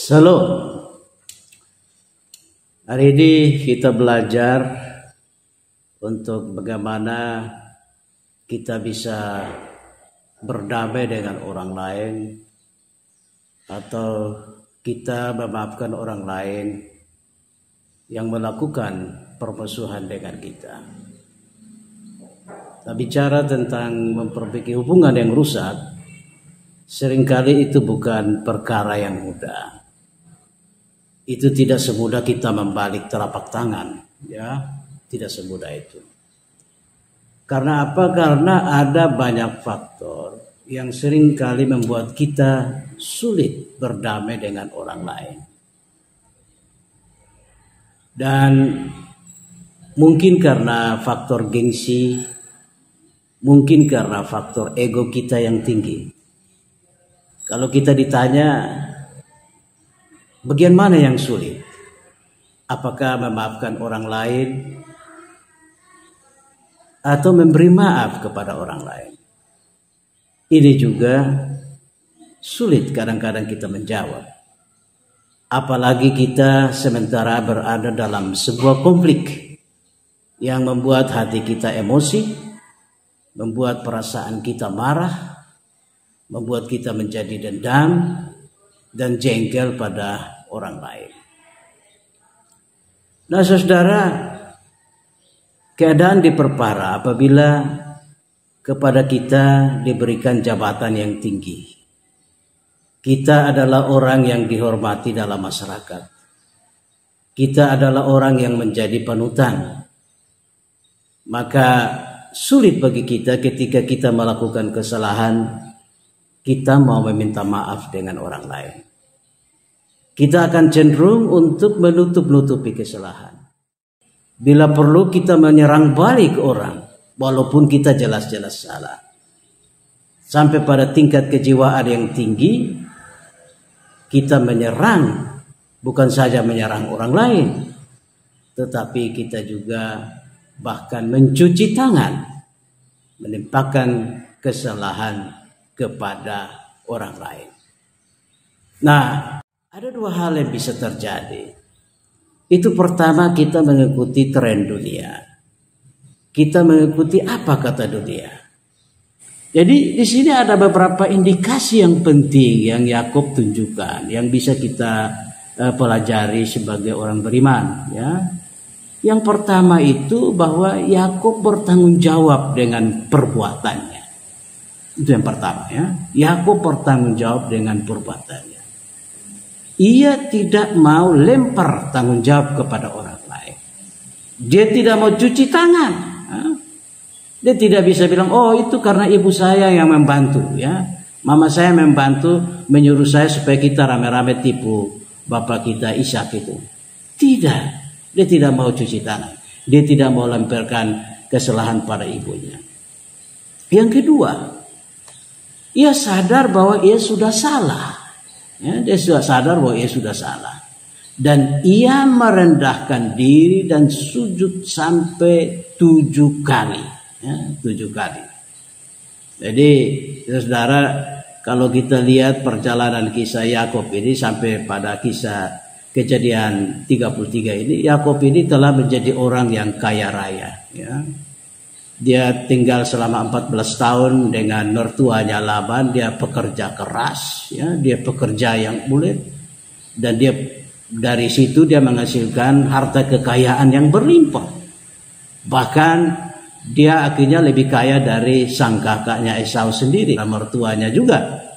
Salam. Hari ini kita belajar untuk bagaimana kita bisa berdamai dengan orang lain atau kita memaafkan orang lain yang melakukan permusuhan dengan kita. Kita bicara tentang memperbaiki hubungan yang rusak, seringkali itu bukan perkara yang mudah. Itu tidak semudah kita membalik telapak tangan, ya, tidak semudah itu. Karena apa? Karena ada banyak faktor yang seringkali membuat kita sulit berdamai dengan orang lain. Dan mungkin karena faktor gengsi, mungkin karena faktor ego kita yang tinggi. Kalau kita ditanya, bagian mana yang sulit? Apakah memaafkan orang lain atau memberi maaf kepada orang lain? Ini juga sulit kadang-kadang kita menjawab. Apalagi kita sementara berada dalam sebuah konflik yang membuat hati kita emosi, membuat perasaan kita marah, membuat kita menjadi dendam dan jengkel pada orang lain. Nah, saudara, keadaan diperparah apabila kepada kita diberikan jabatan yang tinggi. Kita adalah orang yang dihormati dalam masyarakat. Kita adalah orang yang menjadi panutan. Maka sulit bagi kita ketika kita melakukan kesalahan, kita mau meminta maaf dengan orang lain. Kita akan cenderung untuk menutup-nutupi kesalahan. Bila perlu kita menyerang balik orang, walaupun kita jelas-jelas salah. Sampai pada tingkat kejiwaan yang tinggi, kita menyerang, bukan saja menyerang orang lain, tetapi kita juga bahkan mencuci tangan, menimpakan kesalahan kepada orang lain. Nah, ada dua hal yang bisa terjadi. Itu pertama, kita mengikuti tren dunia. Kita mengikuti apa kata dunia. Jadi di sini ada beberapa indikasi yang penting yang Yakub tunjukkan, yang bisa kita pelajari sebagai orang beriman. Ya. Yang pertama itu bahwa Yakub bertanggung jawab dengan perbuatannya. Itu yang pertama, ya. Yakub bertanggung jawab dengan perbuatannya. Ia tidak mau lempar tanggung jawab kepada orang lain. Dia tidak mau cuci tangan. Dia tidak bisa bilang, oh itu karena ibu saya yang membantu, ya. Mama saya membantu menyuruh saya supaya kita rame-rame tipu bapak kita Ishak itu. Tidak. Dia tidak mau cuci tangan. Dia tidak mau lemparkan kesalahan pada ibunya. Yang kedua, ia sadar bahwa ia sudah salah. Ya, dia sudah sadar bahwa ia sudah salah. Dan ia merendahkan diri dan sujud sampai 7 kali. Ya, 7 kali. Jadi, saudara, kalau kita lihat perjalanan kisah Yakub ini sampai pada kisah Kejadian 33 ini, Yakub ini telah menjadi orang yang kaya raya. Ya. Dia tinggal selama 14 tahun dengan mertuanya Laban. Dia pekerja keras, ya, dia pekerja yang mulia, dan dia dari situ dia menghasilkan harta kekayaan yang berlimpah. Bahkan dia akhirnya lebih kaya dari sang kakaknya Esau sendiri, mertuanya juga.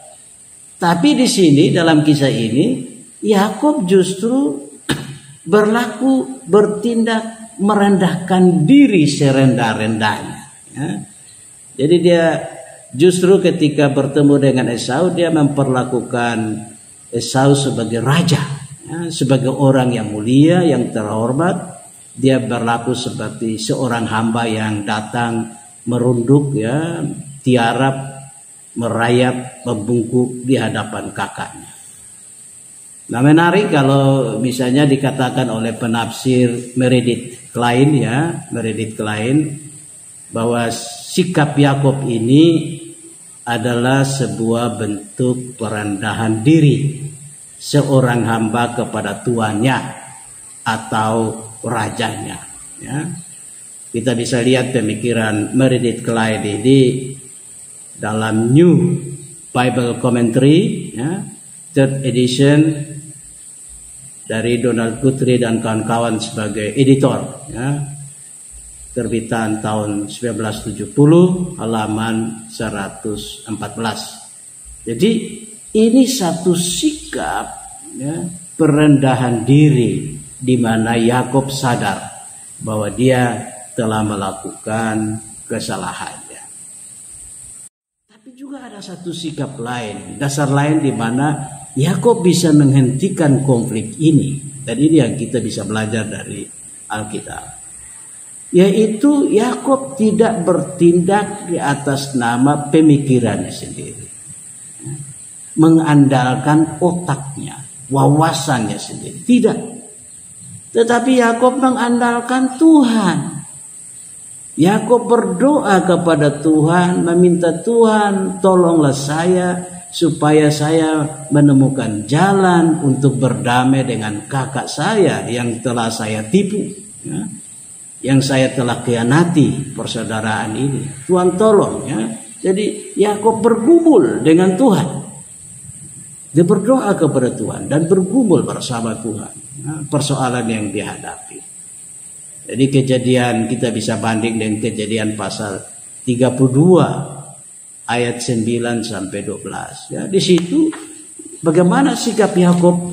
Tapi di sini dalam kisah ini Yakub justru bertindak merendahkan diri serendah-rendahnya. Ya. Jadi dia justru ketika bertemu dengan Esau, dia memperlakukan Esau sebagai raja, ya, sebagai orang yang mulia, yang terhormat. Dia berlaku seperti seorang hamba yang datang merunduk, ya, tiarap, merayap, membungkuk di hadapan kakaknya. Nah, menarik kalau misalnya dikatakan oleh penafsir Meredith Klein, ya, Meredith Klein, bahwa sikap Yakub ini adalah sebuah bentuk perendahan diri seorang hamba kepada tuannya atau rajanya. Ya. Kita bisa lihat pemikiran Meredith Clyde ini dalam New Bible Commentary, ya, third edition dari Donald Guthrie dan kawan-kawan sebagai editor, ya, terbitan tahun 1970, halaman 114. Jadi ini satu sikap, ya, perendahan diri di mana Yakub sadar bahwa dia telah melakukan kesalahannya. Tapi juga ada satu sikap lain, dasar lain di mana Yakub bisa menghentikan konflik ini, dan ini yang kita bisa belajar dari Alkitab, yaitu Yakub tidak bertindak di atas nama pemikirannya sendiri, mengandalkan otaknya, wawasannya sendiri, tidak. Tetapi Yakub mengandalkan Tuhan. Yakub berdoa kepada Tuhan, meminta Tuhan, tolonglah saya supaya saya menemukan jalan untuk berdamai dengan kakak saya yang telah saya tipu, ya, yang saya telah khianati persaudaraan ini. Tuhan tolong, ya. Jadi Yakub bergumul dengan Tuhan. Dia berdoa kepada Tuhan dan bergumul bersama Tuhan, ya, persoalan yang dihadapi. Jadi Kejadian kita bisa banding dengan Kejadian pasal 32 ayat 9 sampai 12. Ya, di situ bagaimana sikap Yakub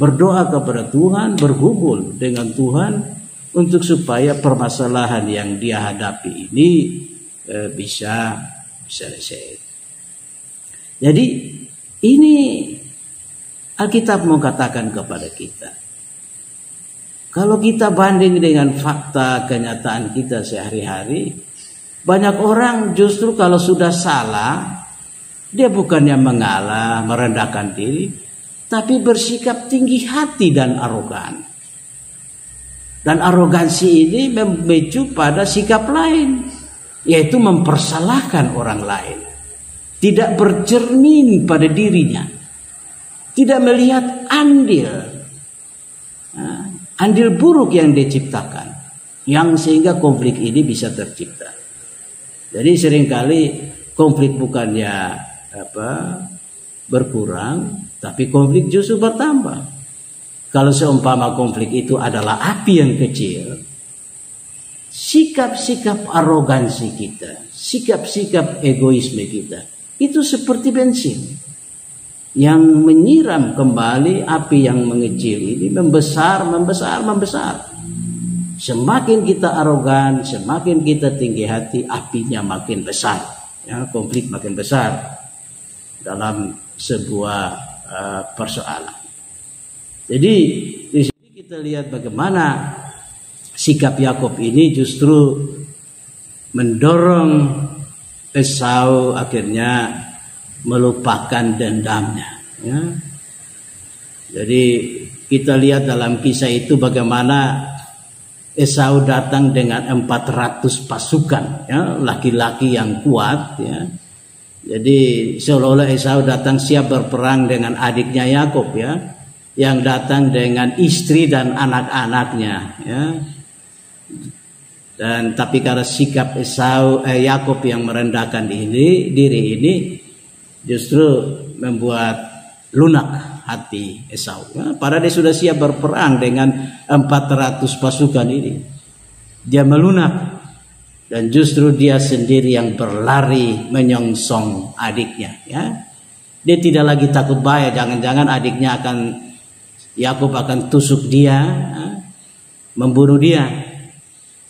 berdoa kepada Tuhan, bergumul dengan Tuhan untuk supaya permasalahan yang dia hadapi ini bisa selesai. Jadi ini Alkitab mau katakan kepada kita, kalau kita banding dengan fakta kenyataan kita sehari-hari, banyak orang justru kalau sudah salah, dia bukannya mengalah, merendahkan diri, tapi bersikap tinggi hati dan arogan. Dan arogansi ini memicu pada sikap lain, yaitu mempersalahkan orang lain. Tidak bercermin pada dirinya, tidak melihat andil buruk yang diciptakan, yang sehingga konflik ini bisa tercipta. Jadi seringkali konflik bukannya berkurang, tapi konflik justru bertambah. Kalau seumpama konflik itu adalah api yang kecil, sikap-sikap arogansi kita, sikap-sikap egoisme kita, itu seperti bensin yang menyiram kembali api yang mengecil ini, membesar. Semakin kita arogan, semakin kita tinggi hati, apinya makin besar, ya, konflik makin besar dalam sebuah persoalan. Jadi di sini kita lihat bagaimana sikap Yakub ini justru mendorong Esau akhirnya melupakan dendamnya, ya. Jadi kita lihat dalam kisah itu bagaimana Esau datang dengan 400 pasukan, ya, laki-laki yang kuat, ya. Jadi seolah-olah Esau datang siap berperang dengan adiknya Yakub, ya, yang datang dengan istri dan anak-anaknya, ya. Dan tapi karena sikap Yakub yang merendahkan diri ini justru membuat lunak hati Esau. Padahal dia sudah siap berperang dengan 400 pasukan ini. Dia melunak dan justru dia sendiri yang berlari menyongsong adiknya. Ya, dia tidak lagi takut bahaya. Jangan-jangan adiknya Yakub akan tusuk dia, membunuh dia.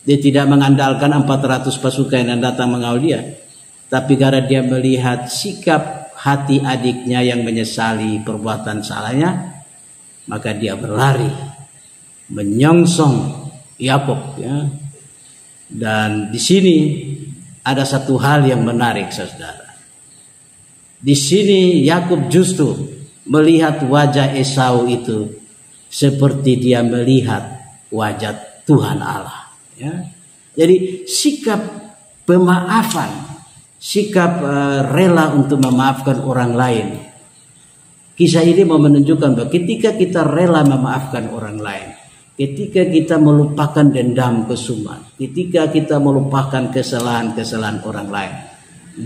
Dia tidak mengandalkan 400 pasukan yang datang mengawal dia, tapi karena dia melihat sikap hati adiknya yang menyesali perbuatan salahnya, maka dia berlari menyongsong Yakub, ya. Dan di sini ada satu hal yang menarik, saudara. Di sini Yakub justru melihat wajah Esau itu seperti dia melihat wajah Tuhan Allah, ya. Jadi sikap pemaafan, sikap rela untuk memaafkan orang lain, Kisah ini mau menunjukkan bahwa ketika kita rela memaafkan orang lain, ketika kita melupakan dendam kesumat, ketika kita melupakan kesalahan-kesalahan orang lain,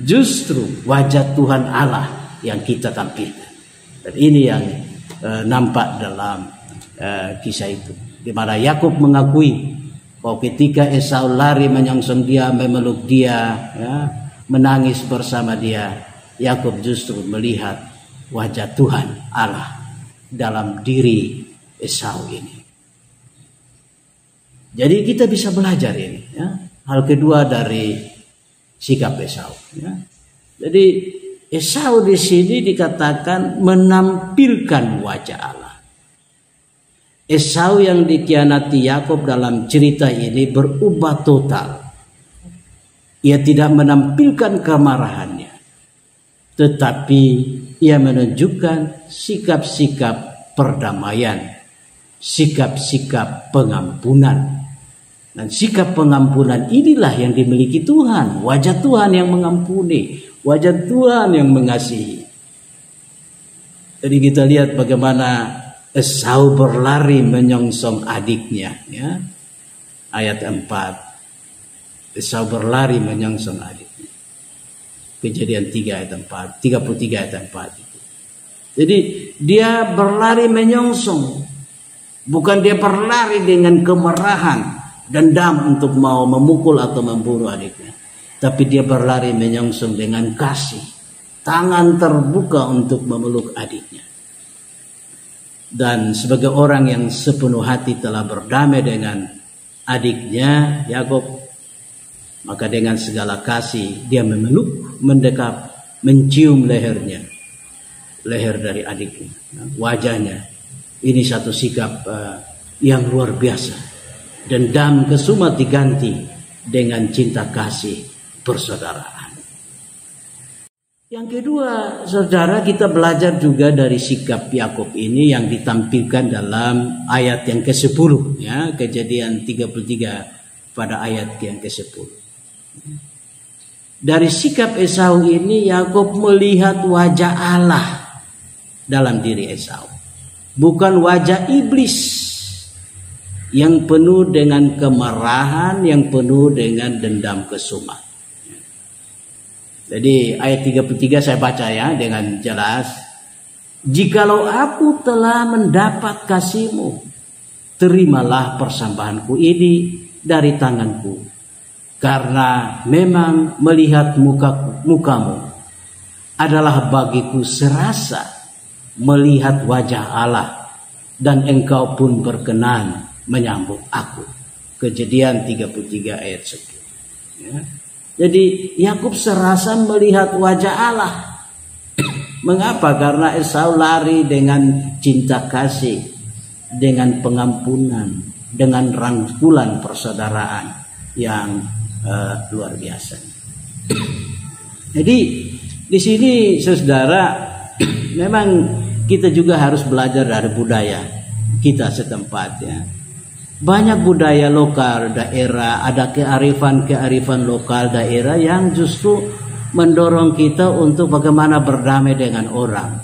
justru wajah Tuhan Allah yang kita tampilkan. Dan ini yang nampak dalam kisah itu, di mana Yakub mengakui bahwa ketika Esau lari menyongsong dia, memeluk dia, ya, menangis bersama dia, Yakub justru melihat wajah Tuhan Allah dalam diri Esau ini. Jadi kita bisa belajar ini, ya. Hal kedua dari sikap Esau, ya. Jadi Esau di sini dikatakan menampilkan wajah Allah. Esau yang dikhianati Yakub dalam cerita ini berubah total. Ia tidak menampilkan kemarahannya, tetapi ia menunjukkan sikap-sikap perdamaian, sikap-sikap pengampunan. Dan sikap pengampunan inilah yang dimiliki Tuhan. Wajah Tuhan yang mengampuni, wajah Tuhan yang mengasihi. Jadi kita lihat bagaimana Esau berlari menyongsong adiknya, ya. Ayat 4. Esau berlari menyongsong adiknya. Kejadian 3 ayat 4, 33 ayat 4 itu. Jadi dia berlari menyongsong. Bukan dia berlari dengan kemarahan, dendam untuk mau memukul atau membunuh adiknya. Tapi dia berlari menyongsong dengan kasih. Tangan terbuka untuk memeluk adiknya. Dan sebagai orang yang sepenuh hati telah berdamai dengan adiknya Yakub, maka dengan segala kasih dia memeluk, mendekap, mencium lehernya, leher dari adiknya, wajahnya. Ini satu sikap yang luar biasa. Dendam kesumat diganti dengan cinta kasih persaudaraan. Yang kedua, saudara, kita belajar juga dari sikap Yakub ini yang ditampilkan dalam ayat yang ke-10, ya, Kejadian 33 pada ayat yang ke-10. Dari sikap Esau ini Yakub melihat wajah Allah dalam diri Esau, bukan wajah iblis yang penuh dengan kemarahan, yang penuh dengan dendam kesumat. Jadi ayat 33 saya baca, ya, dengan jelas. Jikalau aku telah mendapat kasih-Mu, terimalah persembahanku ini dari tanganku. Karena memang melihat muka-Mu adalah bagiku serasa melihat wajah Allah, dan Engkau pun berkenan menyambut aku. Kejadian 33 ayat 10. Ya. Jadi Yakub serasa melihat wajah Allah. Mengapa? Karena Esau lari dengan cinta kasih, dengan pengampunan, dengan rangkulan persaudaraan yang luar biasa. Jadi di sini saudara, memang kita juga harus belajar dari budaya kita setempat, ya. Banyak budaya lokal daerah, ada kearifan lokal daerah yang justru mendorong kita untuk bagaimana berdamai dengan orang,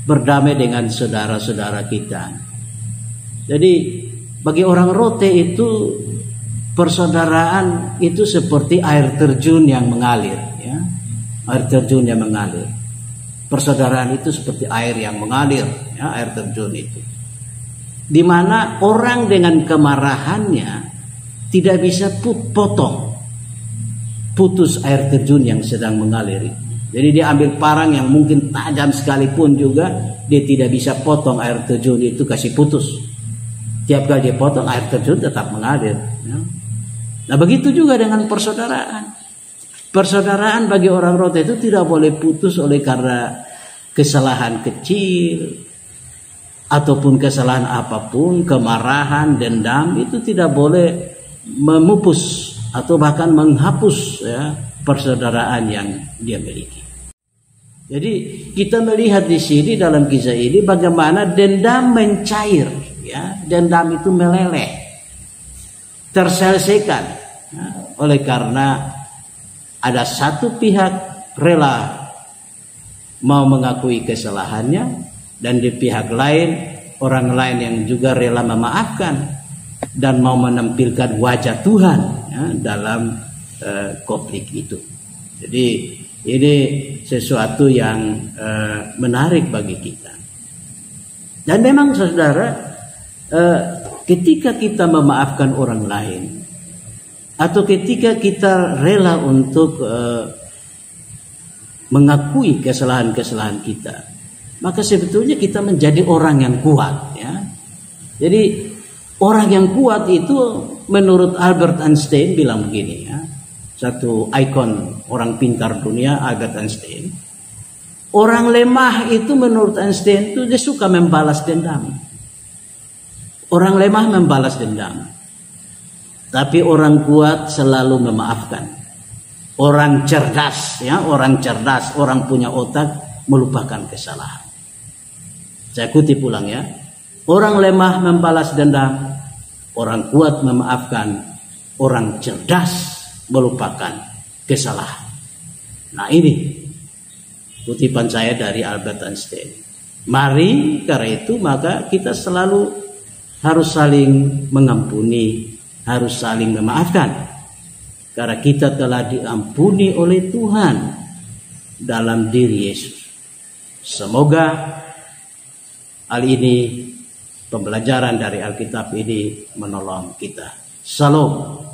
berdamai dengan saudara-saudara kita. Jadi bagi orang Rote itu persaudaraan itu seperti air terjun yang mengalir, ya. Air terjun yang mengalir. Persaudaraan itu seperti air yang mengalir, ya, air terjun itu. Di mana orang dengan kemarahannya tidak bisa putus air terjun yang sedang mengalir. Jadi dia ambil parang yang mungkin tajam sekalipun juga dia tidak bisa potong air terjun itu, kasih putus. Tiap kali dia potong, air terjun tetap mengalir, ya. Nah begitu juga dengan persaudaraan. Persaudaraan bagi orang Rote itu tidak boleh putus oleh karena kesalahan kecil ataupun kesalahan apapun, kemarahan, dendam, itu tidak boleh memupus atau bahkan menghapus, ya, persaudaraan yang dia miliki. Jadi kita melihat di sini dalam kisah ini bagaimana dendam mencair, ya, dendam itu meleleh, terselesaikan, ya, oleh karena ada satu pihak rela mau mengakui kesalahannya, dan di pihak lain orang lain yang juga rela memaafkan dan mau menampilkan wajah Tuhan ya, dalam konflik itu. Jadi ini sesuatu yang menarik bagi kita. Dan memang saudara, ketika kita memaafkan orang lain, atau ketika kita rela untuk mengakui kesalahan-kesalahan kita, maka sebetulnya kita menjadi orang yang kuat ya. Jadi orang yang kuat itu menurut Albert Einstein bilang begini ya, satu ikon orang pintar dunia, Albert Einstein. Orang lemah itu menurut Einstein itu dia suka membalas dendam. Orang lemah membalas dendam. Tapi orang kuat selalu memaafkan. Orang cerdas ya, orang punya otak melupakan kesalahan. Saya kutip ulang ya. Orang lemah membalas dendam, orang kuat memaafkan, orang cerdas melupakan kesalahan. Nah ini kutipan saya dari Albert Einstein. Mari karena itu maka kita selalu harus saling mengampuni, harus saling memaafkan. Karena kita telah diampuni oleh Tuhan dalam diri Yesus. Semoga hal ini, pembelajaran dari Alkitab ini menolong kita. Shalom.